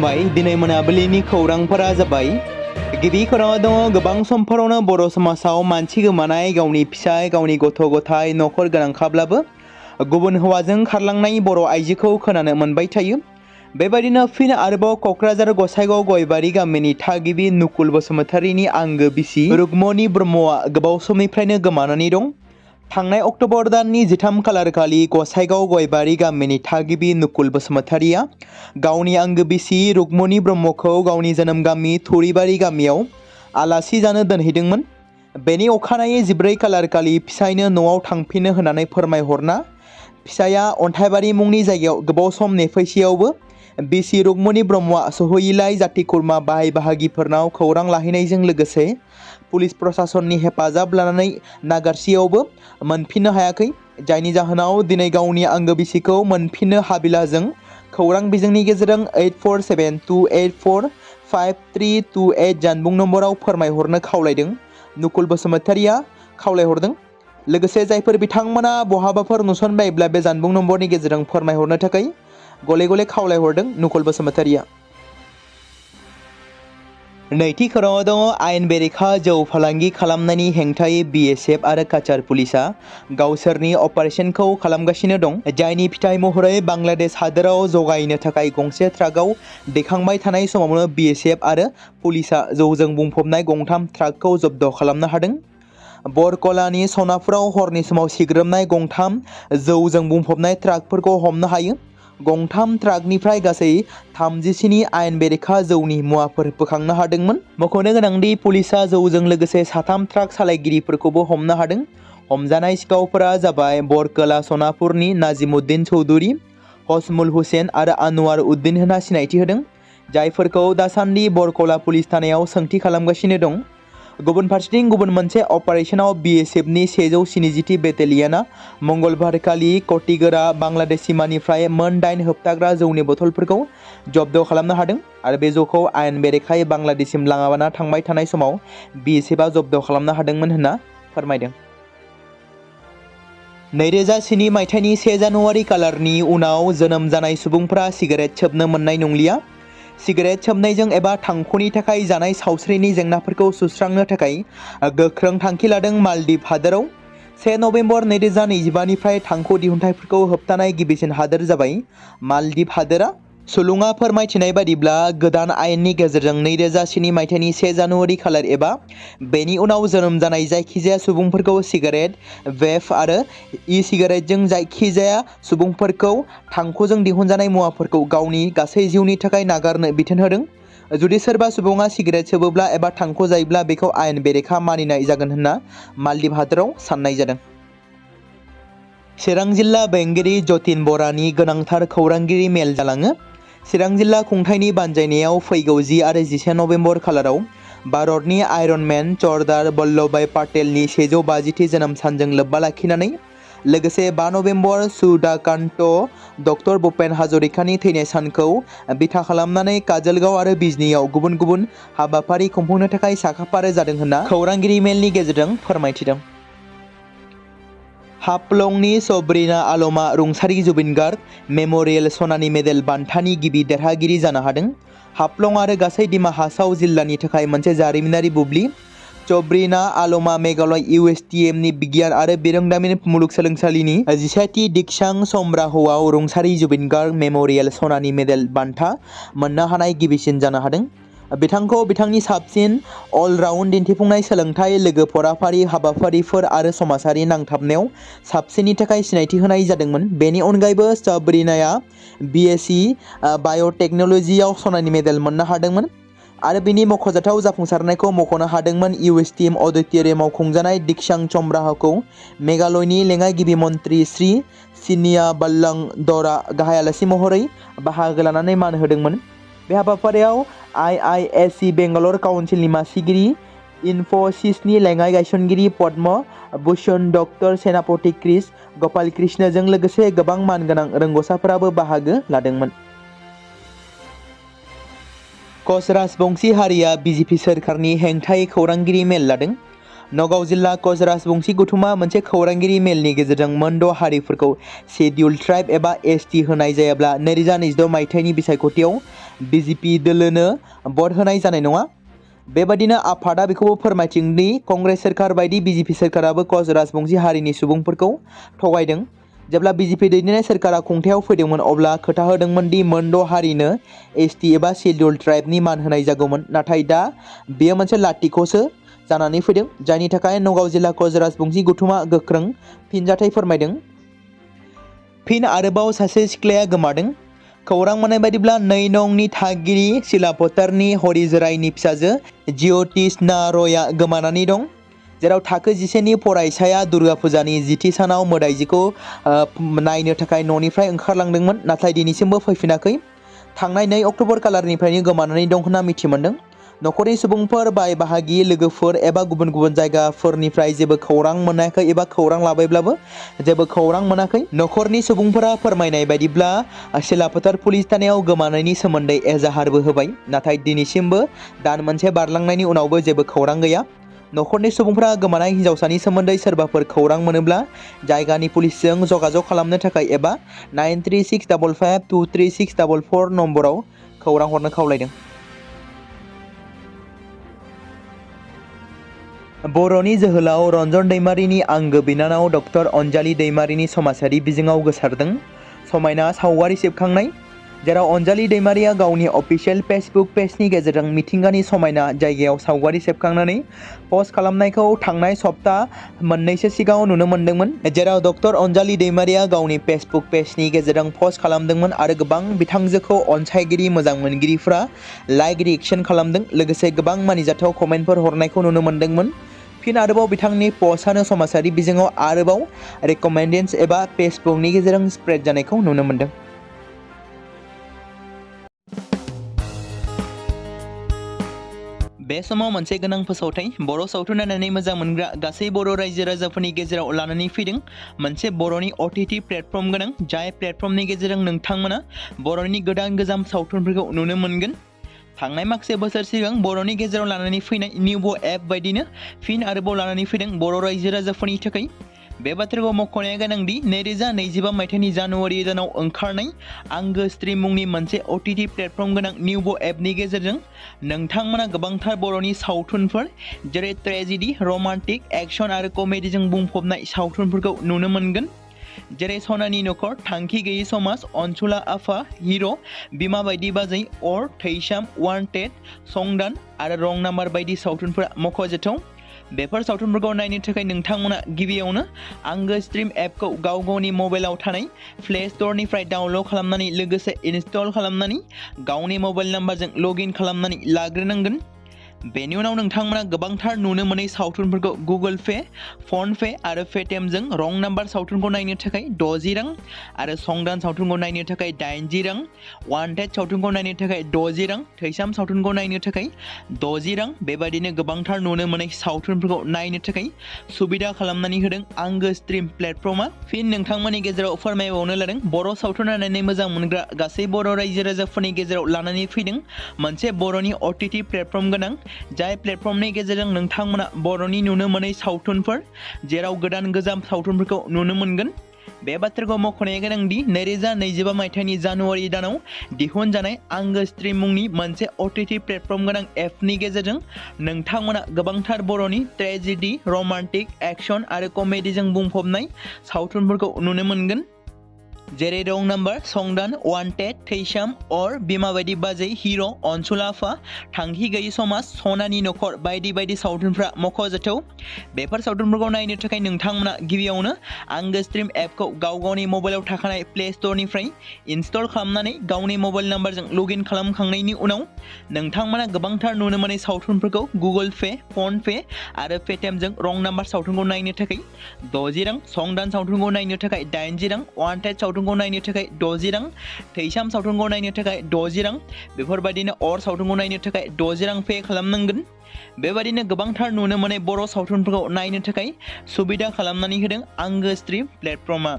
खुलुमबाय दिनै मोनाबिलिनि खौरांफोरा जाबाय। गिबि खौराङाव दङ गोबां समफोरावनो बर' समाजाव मानसि गोमानाय, गावनि फिसाय गावनि गथ' गथाय न'खर गोनांखाब्लाबो गुबुन हौवाजों खारलांनाय बर' आइजोखौ खोनानो मोनबाय थायो। बेबायदिनो फिन आरोबाव क'क्राझार गसाइगाव गयबारि गामिनि थागिबि नुकुल बसुमतारीनि आंगो बिसि रुक्मणी ब्रह्मआ गोबाव समनिफ्रायनो गोमानानै दं। थांनाय अक्ट'बर दाननि 13 खालार खालि गसाइगाव गयबारि गामिनि थागिबि नुकुल बसुमतारीया गावनि आंगो बिसि रुक्मणी ब्रह्मखौ गावनि जोनोम गामि थुरिबारि गामियाव आलासि जानो दोनहैदोंमोन। बेनि अखानायै 14 खालार खालि फिसायनो न'आव थांफिनो होननानै फोरमायहरना फिसाया अन्थाइबारि मुंनि जायगायाव गोबाव सम नेफैसेयावबो बिसि रुक्मणी ब्रह्मआ सहैयैलाय जाथि खुरमा बाहाय बाहागिफोरनाव खौरां लाहैनायजों लोगोसे पुलिस प्रशासननि हेफाजाब लानानै नागारसेयावबो मोनफिननो हायाखै। जायनि जाहोनाव दिनै गावनि आंगो बिसिखौ मोनफिननो हाबिलाजों खौरां बिजोंनि गेजेरजों 8472845328 जानबुं नम्बराव फोरमायहरनो खावलायदों। नुकुल बसुमतारीया खावलायहरदों। लोगोसे जायफोर बिथांमोना बहाबाफोर नुसनबायब्ला बे जानबुं नम्बरनि गेजेरजों फोरमायहरनो थाखाय गले गले खावलायहरदों नुकुल बसुमतारीया। नैथि खौराङाव दङ आयेन बेरेखा जौ फालांगि खालामनायनि हेंथायै BSF आरो काचार पुलिसा गावसोरनि अपारेशनखौ खालामगासिनो दं। जायनि फिथाइ महरै बांलादेश हादोराव जगायनो थाखाय गंसे ट्राकआव दैखांबाय थानाय समावनो BSF आरो पुलिसा जौजों बुंफबनाय गंथाम ट्राकखौ जब्द खालामनो हादों। बरकलानि सनापुराव हरनि समाव सिग्रोमनाय गंथाम जौजों बुंफबनाय ट्राकफोरखौ हमनो हायो। गंथाम ट्राकनिफ्राय गासै 37 आयेन बेरेखा जौनि मुवाफोर बोखांनो हादोंमोन। मख'नो गोनांदि पुलिसा जौजों लोगोसे 3 ट्राक सालायगिरिफोरखौबो हमनो हादों। हमजानाय सिखावफोरा जाबाय बरकला सनापुरनि नाजिमुद्दिन चौधुरी, हसमुल हुसेन आरो आनवार उद्दिन होनना सिनायथि होदों। जायफोरखौ दासान्दि बरकला पुलिस थानायाव सोंथि खालामगासिनो दं। गुबुन फारसेथिं गुबुन मोनसे अपारेशनाव BSFनि 170थि बेटेलियना मंगलबारखालि कटिगोरा बांलादेश सीमानिफ्राय मोन 8 होबथाग्रा जौनि बथलफोरखौ जब्द खालामनो हादों आरो बे जौखौ आयेन बेरेखायै बांलादेशसिम लाङाबाना थांबाय थानाय समाव BSFआ जब्द खालामनो हादोंमोन होनना फोरमायदों। 2007 मायथाइनि 1 जानुवारि खालारनि उनाव जोनोम जानाय सुबुंफोरा सिगारेट सोबनो मोननाय नंलिया। सिगारेट सोबनायजों एबा थांखुनि थाखाय जानाय सावस्रिनि जेंनाफोरखौ सुस्रांनो थाखाय गोख्रों थांखि लादों मालदीव हादोराव। 1 नभेम्बर 2025 निफ्राय थांखु दिहुनथाइफोरखौ होबथानाय गिबिसिन हादोर जाबाय मालदीव हादोरा। सुलुङा फोरमायथिनाय बादिब्ला गोदान आयेननि गेजेरजों 2007 मायथाइनि 1 जानुवारि खालार एबा बेनि उनाव जोनोम जानाय जायखिजाया सुबुंफोरखौ सिगारेट, वेप आरो ई-सिगारेटजों जायखिजाया सुबुंफोरखौ थांखुजों दिहुनजानाय मुवाफोरखौ गावनि गासै जिउनि थाखाय नागारनो बिथोन होदों। जुदि सोरबा सुबुङा सिगारेट सोबोब्ला एबा थांखु जायोब्ला बेखौ आयेन बेरेखा मानिनाय जागोन होनना मालदीव हादोराव साननाय जादों। चिरां जिल्ला बेंगिरि जतिन बरानि गोनांथार खौरांगिरि मेल जालाङो। चिरां जिल्ला खुंथायनि बानजायनायाव फैगौ 10 आरो 11 नभेम्बर खालाराव भारतनि आयरनमेन सरदार बल्लभभाई पाटेलनि 150थि जोनोम सानजों लोब्बा लाखिनानै लोगोसे 5 नभेम्बर सुधाकान्त डक्टर भुपेन हाजरिकानि थैनाय सानखौ बिथा खालामनानै काजलगांव आरो बिजनीआव गुबुन गुबुन हाबाफारि खुंफुंनो थाखाय साखाफारा जादों होनना खौरांगिरि मेलनि गेजेरजों फोरमायथिदों। हाफ्लंनि सब्रिना आलमआ रुंसारि जुबिन गार्ग मेम'रियेल सनानि मेडेल बान्थानि गिबि देरहागिरि जानो हादों। हाफ्लं आरो गासै दिमा हासाव जिल्लानि थाखाय मोनसे जारिमिनारि बुब्लि। सब्रिना आलमआ मेघालय USTMनि बिगियान आरो बिरोंदामिन मुलुगसोलोंसालिनि 11थि दिक्षां समार'हआव रुंसारि जुबिन गार्ग मेम'रियेल सनानि मेडेल बान्था मोननो हानाय गिबिसिन जानो हादों। बिथांखौ बिथांनि साबसिन अल-राउन्ड दिन्थिफुंनाय, सोलोंथाइ, लोगो फराफारि, हाबाफारिफोर आरो समाजारि नांथाबनायाव साबसिननि थाखाय सिनायथि होनाय जादोंमोन। बेनि अनगायैबो सब्रिनाया BSc बाय'टेक्न'लजियाव सनानि मेडेल मोननो हादोंमोन आरो बिनि मख'जाथाव जाफुंसारनायखौ मख'नो हादोंमोन। USTM अडिट'रियामाव खुंजानाय दिक्षां समार'हखौ मेघालयनि लेङाइ गिबि मन्थ्रि श्री सिनिया बालांदरआ गाहाय आलासि महरै बाहागो लानानै मान होदोंमोन। बे हाबाफारियाव IISc बेंगालर काउन्सिलनि मासिगिरि, इनफ'सिसनि लेङाइ गायसनगिरि पद्म भूषण डक्टर सेनापति क्रिस गपाल कृष्णजों लोगोसे गोबां मानगोनां रोंग'साफोराबो बाहागो लादोंमोन। कच राजबंशी हारिया BJP सोरखारनि हेंथायै खौरांगिरि मेल लादों। नगाव जिल्ला कच राजबंसि गौथुमा मोनसे खौरांगिरि मेलनि गेजेरजों मोनद' हारिफोरखौ शेड्युल ट्राइब एबा एसटी होनाय जायाब्ला 2026 मायथाइनि बिसायख'थियाव बिजेपि दोलोनो भट होनाय जानाय नङा। बेबादिनो आफादा बेखौबो फोरमायथिंदि कंग्रेस सोरखार बायदि बिजेपि सोरखाराबो कच राजबंसि हारिनि सुबुंफोरखौ थगायदों। जेब्ला बिजेपि दैदेननाय सोरखारा खुंथायाव फैदोंमोन अब्ला खोथा होदोंमोन दि मोनद' हारिनो एसटी एबा शेड्युल ट्राइबनि मान होनाय जागौमोन, नाथाय दा बेयो मोनसे लाथिख'सो जानानै फैदों, जायनि थाखाय नगाव जिल्ला कच राजबंसि गौथुमा गोख्रों फिनजाथाय फोरमायदों। फिन आरोबाव सासे सिख्लाया गोमादों। खौरां मोननाय बायदिब्ला 2 नंनि थागिरि सिलापथारनि हरिजोरायनि फिसाजो ज्योतिषना रयआ गोमानानै दं। जेराव थाखो 10नि फरायसाया दुर्गा फुजानि 10थि सानाव मोदायजोखौ नायनो थाखाय न'निफ्राय ओंखारलांदोंमोन, नाथाय दिनैसिमबो फैफिनाखै। थांनाय 2 अक्ट'बर खालारनिफ्रायनो गोमानानै दं होनना मिथि मोन्दों। नखरनि सुबुंफोर, बाय बाहागि, लोगोफोर एबा गुबुन गुबुन जायगाफोरनिफ्राय जेबो खौरां मोनाखै एबा खौरां लाबायब्लाबो जेबो खौरां मोनाखै। नखरनि सुबुंफोरा फोरमायनाय बायदिब्ला सिलापथार पुलिस थानायाव गोमानायनि सोमोन्दै एजाहारबो होबाय, नाथाय दिनैसिमबो दान मोनसे बारलांनायनि उनावबो जेबो खौरां गैया। नखरनि सुबुंफोरा गोमानाय हिन्जावसानि सोमोन्दै सोरबाफोर खौरां मोनोब्ला जायगानि पुलिसजों जगाजग खालामनो थाखाय एबा 9365523644 नम्बराव खौरां हरनो खावलायदों। बर'नि जोहोलाव रन्जन दैमारिनि आंगो बिनानाव डक्टर अनजालि दैमारिनि समाजारि बिजोङाव गोसारदों समायना सावगारि सेबखांनाय, जेराव अनजालि दैमारिया गावनि अफिसियेल फेसबुक पेजनि गेजेरजों मिथिंगानि समायना जायगायाव सावगारि सेबखांनानै पस्ट खालामनायखौ थांनाय सप्ता मोननैसो सिगाङाव नुनो मोन्दोंमोन। जेराव डक्टर अनजालि दैमारिया गावनि फेसबुक पेजनि गेजेरजों पस्ट खालामदोंमोन आरो गोबां बिथांजोखौ अनसायगिरि मोजां मोनगिरिफ्रा लाइक रिएक्शन खालामदों, लोगोसे गोबां मानिजाथाव कमेन्टफोर हरनायखौ नुनो मोन्दोंमोन। फिन आरोबाव बिथांनि पस्टआनो समाजारि बिजोङाव आरोबाव रेकमेन्डेन्स एबा फेसबुकनि गेजेरजों स्प्रेड जानायखौ नुनो मोन्दों। बे समाव मोनसे गोनां फोसावथाय बर' सावथुन नायनानै मोजां मोनग्रा गासै बर' रायजो राजाफोरनि गेजेराव लानानै फैदों मोनसे बर'नि OTT प्लेटफर्म गोनां, जाय प्लेटफर्मनि गेजेरजों नोंथांमोना बर'नि गोदान गोजाम सावथुनफोरखौ नुनो मोनगोन। थांनाय माखासे बोसोर सिगां बर'नि गेजेराव लानानै फैनाय निउबो एप बायदिनो फिन आरोबाव लानानै फैदों बर' रायजो राजाफोरनि थाखाय। बे बाथ्राखौ मख'नाया गोनांदि 2025 मायथाइनि जानुवारि दानाव ओंखारनाय आंगो स्ट्रिम मुंनि मोनसे OTT प्लेटफर्म गोनां निउबो एपनि गेजेरजों नोंथांमोना गोबांथार बर'नि सावथुनफोर जेरै ट्रेजेडि, रमान्टिक, एक्शन आरो कमेडिजों बुंफबनाय सावथुनफोरखौ नुनो मोनगोन। जेरै सनानि नखर, थांखि गैयै समाज, अनसुला आफा, हिर', बिमा बायदि बाजै, अर, थैसाम, वान्टेड, संदान आरो रं नाम्बार बायदि सावथुनफोरा मख'जाथाव। बेफोर सावथुनफोरखौ नायनो थाखाय नोंथांमोना गिबियावनो आंगो स्ट्रिम एपखौ गाव गावनि मबाइलाव थानाय प्ले स्ट'रनिफ्राय डाउनल'ड खालामनानै लोगोसे इनस्टल खालामनानै गावनि मबाइल नाम्बारजों लगइन खालामनानै लाग्रोनांगोन। बेनि उनाव नोंथांमोना गोबांथार नुनो मोनै सावथुनफोरखौ गुगोल पे, फन पे आरो पेटिएमजों रं नाम्बार सावथुनखौ नायनो थाखाय 60 रां आरो संदान सावथुनखौ नायनो थाखाय 80 रां, वान्टेड सावथुनखौ नायनो थाखाय 60 रां, थैसाम सावथुनखौ नायनो थाखाय 60 रां, बेबायदिनो गोबांथार नुनो मोनै सावथुनफोरखौ नायनो थाखाय सुबिदा खालामनानै होदों आंगो स्ट्रिम प्लेटफर्मा। फिन नोंथांमोननि गेजेराव फोरमायबावनो लादों बर' सावथुन नायनानै मोजां मोनग्रा गासै बर' रायजो राजाफोरनि गेजेराव लानानै फैदों मोनसे बर'नि OTT प्लेटफर्म गोनां, जाय प्लेटफर्मनि गेजेरजों नोंथांमोना बर'नि नुनो मोनै सावथुनफोर जेराव गोदान गोजाम सावथुनफोरखौ नुनो मोनगोन। बे बाथ्राखौ मख'नाया गोनांदि 2025 मायथाइनि जानुवारि दानाव दिहुनजानाय आंगो स्ट्रिम मुंनि मोनसे OTT प्लेटफर्म गोनां एपनि गेजेरजों नोंथांमोना गोबांथार बर'नि ट्रेजेडि, रमान्टिक, एक्शन आरो कमेडिजों बुंफबनाय सावथुनफोरखौ नुनो मोनगोन। जेरै रं नाम्बार, संदान, वान्टेड, थैसाम, अर, बिमा बायदि बाजै, हिर', अनसुला आफा, थांखि गैयै समाज, सनानि नखर बायदि बायदि सावथुनफ्रा मख'जाथाव। बेफोर सावथुनफोरखौ नायनो थाखाय नोंथांमोना गिबियावनो आंगो स्ट्रिम एपखौ गाव गावनि मबाइलाव थाखानाय प्ले स्ट'रनिफ्राय इनस्टल खालामनानै गावनि मबाइल नाम्बारजों लगइन खालामखांनायनि उनाव नोंथांमोना गोबांथार नुनो मोनै सावथुनफोरखौ गुगोल पे, फन पे आरो पेटिएमजों रं नाम्बार सावथुनखौ नायनो थाखाय 60 रां, संदान सावथुनखौ नायनो थाखाय 80 रां, वान्टेड सावथुनखौ नायनो थाखाय 60 रां, थैसाम सावथुनखौ नायनो थाखाय 60 रां, बेफोरबायदिनो अर सावथुनखौ नायनो थाखाय 60 रां पे खालामनांगोन। बेबायदिनो गोबांथार नुनो मोनै बर' सावथुनफोरखौ नायनो थाखाय सुबिदा खालामनानै होदों आंगो स्ट्रिम प्लेटफर्मा।